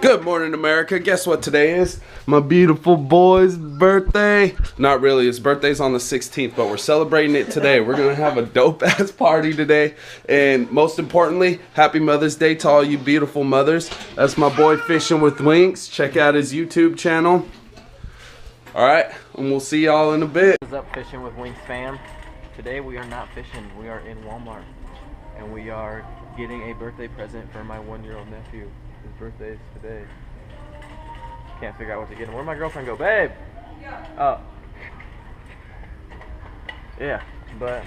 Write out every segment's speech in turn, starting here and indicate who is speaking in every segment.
Speaker 1: Good morning, America. Guess what today is? My beautiful boy's birthday. Not really, his birthday's on the 16th, but we're celebrating it today. We're gonna have a dope-ass party today. And most importantly, happy Mother's Day to all you beautiful mothers. That's my boy Fishing with Winks. Check out his YouTube channel. Alright, and we'll see y'all in a bit.
Speaker 2: What's up, Fishing with Winks fam? Today we are not fishing, we are in Walmart. And we are getting a birthday present for my 1-year-old nephew. His birthday is today. Can't figure out what to get him. Where'd my girlfriend go? Babe! Oh. Yeah, but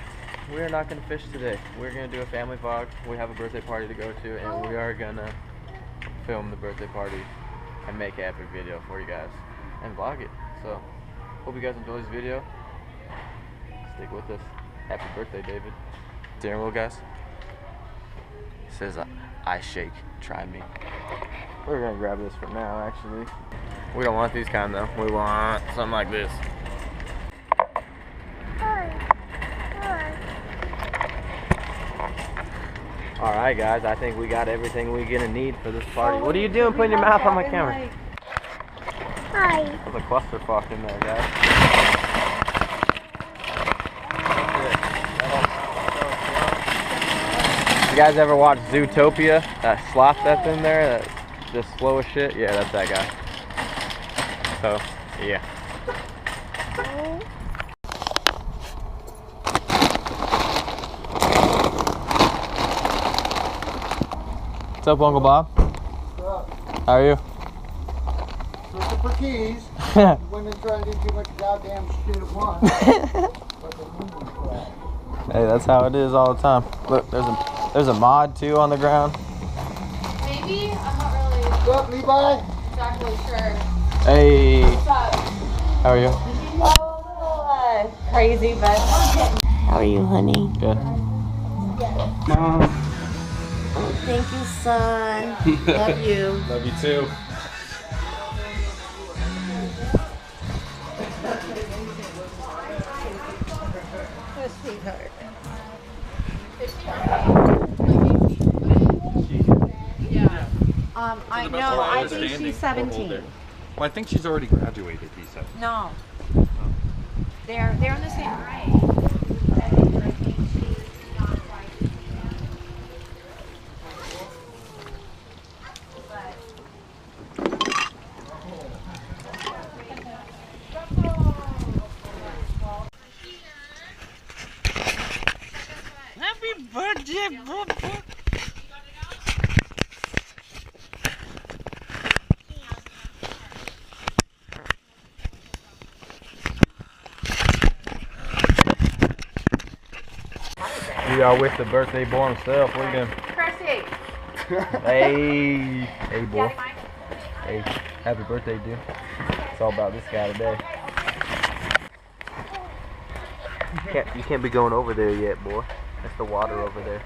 Speaker 2: we are not going to fish today. We're going to do a family vlog. We have a birthday party to go to, and we are going to film the birthday party and make an epic video for you guys and vlog it. So, hope you guys enjoy this video. Stick with us. Happy birthday, David. Steering wheel, guys. It says I shake. Try me. We're gonna grab this for now, actually. We don't want these kind though. We want something like this. Alright guys, I think we got everything we're gonna need for this party. What are you doing putting your mouth on my camera?
Speaker 3: Hi.
Speaker 2: There's a clusterfuck in there, guys. You guys ever watch Zootopia? That sloth that's in there, that's just slow as shit? Yeah, that's that guy. So, yeah. What's up, Uncle Bob?
Speaker 4: What's up?
Speaker 2: How are you?
Speaker 4: Looking for keys. Women trying to do too much goddamn shit at once.
Speaker 2: Hey, that's how it is all the time. Look, there's a mod too on the ground.
Speaker 3: Maybe? I'm not really
Speaker 4: What's up, Levi?
Speaker 3: exactly sure.
Speaker 2: Hey,
Speaker 3: What's up?
Speaker 2: how are you?
Speaker 3: A little crazy, but how are you, honey?
Speaker 2: Good.
Speaker 3: Thank you, son. Love you.
Speaker 2: Love you too.
Speaker 3: Sweetheart. I know. I think she's 17.
Speaker 5: Well, I think she's already graduated, he said.
Speaker 3: No. They're in the same grade.
Speaker 4: Happy birthday, Papa.
Speaker 2: We are with the birthday boy himself. What are you doing?
Speaker 3: Percy.
Speaker 2: Hey boy. Hey, happy birthday, dude. It's all about this guy today. You can't be going over there yet, boy. That's the water over there.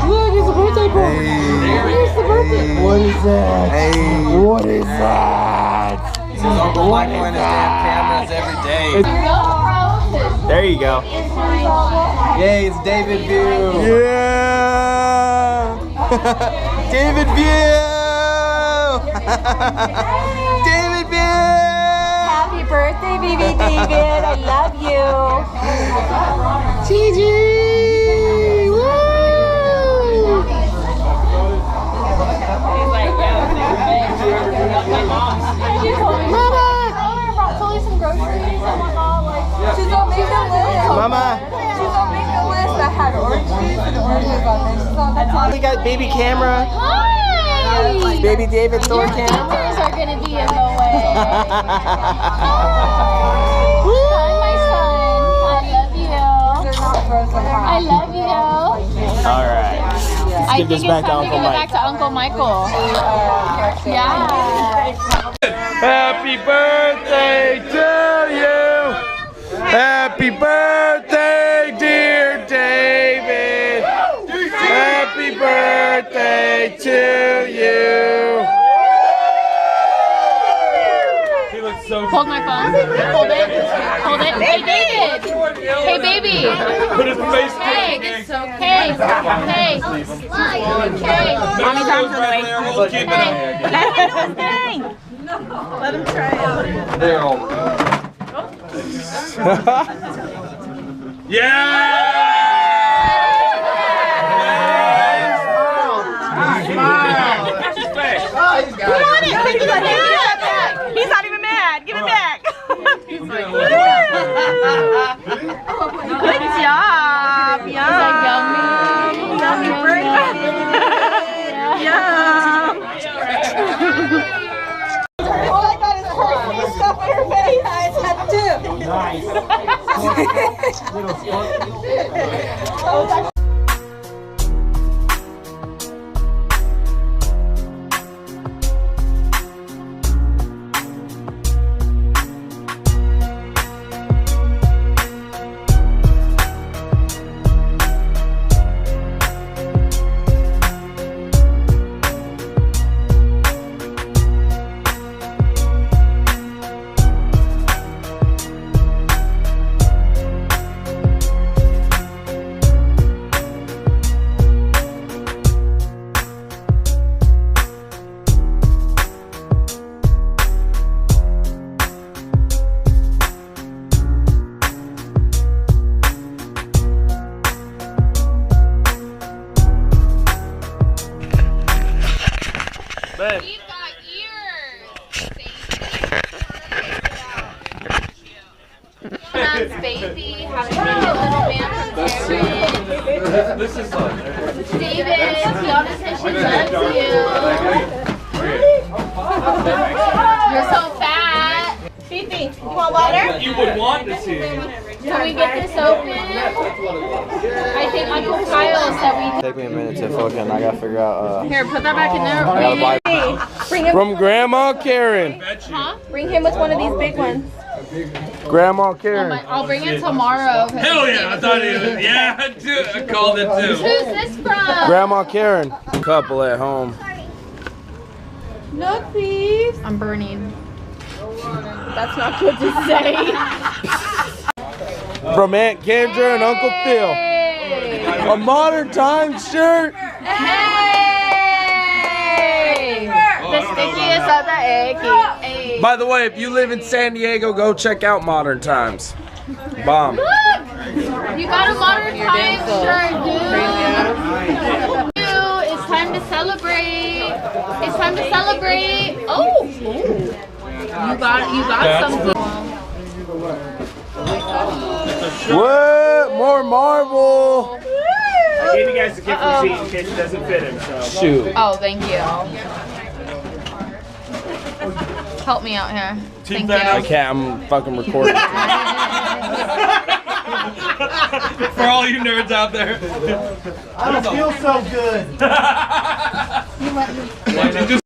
Speaker 3: Look, it's a birthday boy. It's the birthday.
Speaker 2: What is that?
Speaker 1: Hey,
Speaker 2: What is that?
Speaker 1: this is Uncle Michael and his damn cameras every day.
Speaker 2: There you go.
Speaker 1: Yay, it's David View.
Speaker 2: Yeah! David View! David View!
Speaker 3: Happy birthday, baby David. I love you.
Speaker 2: Gigi! Woo!
Speaker 3: Mama! Totally some groceries and whatnot. Like, she's gonna make a list.
Speaker 2: Mama!
Speaker 3: She's gonna make a list that had orange juice and oranges on there. She's on that's all.
Speaker 2: We got baby camera.
Speaker 3: Hi!
Speaker 2: Baby David Thor
Speaker 3: Your
Speaker 2: cam.
Speaker 3: fingers are gonna be in the way. Hi, my son. I love you.
Speaker 2: All right.
Speaker 3: I
Speaker 2: give this
Speaker 3: think
Speaker 2: back
Speaker 3: it's
Speaker 2: to
Speaker 3: time to
Speaker 2: Uncle
Speaker 3: give it
Speaker 2: Mike.
Speaker 3: back to Uncle Michael. Yeah.
Speaker 1: Happy birthday to you. Happy birthday, dear David. Happy birthday to you.
Speaker 2: He looks so
Speaker 3: Hold my phone. Hold it. Hold it. Hey, David. Hey, baby. baby.
Speaker 5: Put his face
Speaker 3: Hey,
Speaker 5: down.
Speaker 3: hey, hey.
Speaker 6: Mommy time for the way.
Speaker 5: We'll keep it up.
Speaker 6: Let him do his thing. Let him try it.
Speaker 5: They're all.
Speaker 6: He's not even mad. Give it back. He's like, woo. Good job. Yum. Yummy breakfast. Yum.
Speaker 3: All I got is her stuff in her face. It's had two.
Speaker 7: We've got ears. That's baby. Have a little man from Karen.
Speaker 5: This is
Speaker 7: David, Tiana says she loves you. You're so fat.
Speaker 6: Fifi, you want water?
Speaker 5: You would want to see.
Speaker 7: Can we get this open? I think Uncle Kyle said we.
Speaker 2: Take me a minute to fucking. I gotta figure out.
Speaker 3: Here, put that back in there.
Speaker 6: Bring him.
Speaker 1: From Grandma Karen.
Speaker 7: Huh?
Speaker 6: Bring him with one of these big ones.
Speaker 1: Grandma Karen.
Speaker 7: I'll bring it tomorrow.
Speaker 5: Hell yeah! I thought it was. Yeah, I called it too.
Speaker 7: Who's this from?
Speaker 1: Grandma Karen. Couple at home.
Speaker 6: Look, please.
Speaker 3: I'm burning.
Speaker 6: That's not good to say.
Speaker 1: From Aunt Kendra and Uncle Phil. A Modern Times shirt.
Speaker 3: Hey! The stickiest of the eggy. Hey.
Speaker 1: By the way, if you live in San Diego, go check out Modern Times. Bomb.
Speaker 7: Look! You got a Modern Times shirt, dude. It's time to celebrate. It's time to celebrate. Oh! You got something.
Speaker 1: What? More Marvel.
Speaker 8: I gave you guys the gift receipt in case it doesn't fit him, so.
Speaker 1: Shoot.
Speaker 3: Oh, thank you. Help me out here. Thank
Speaker 1: I
Speaker 3: you.
Speaker 1: can't. I'm fucking recording.
Speaker 5: For all you nerds out there.
Speaker 4: I don't feel so good.
Speaker 5: Why'd you just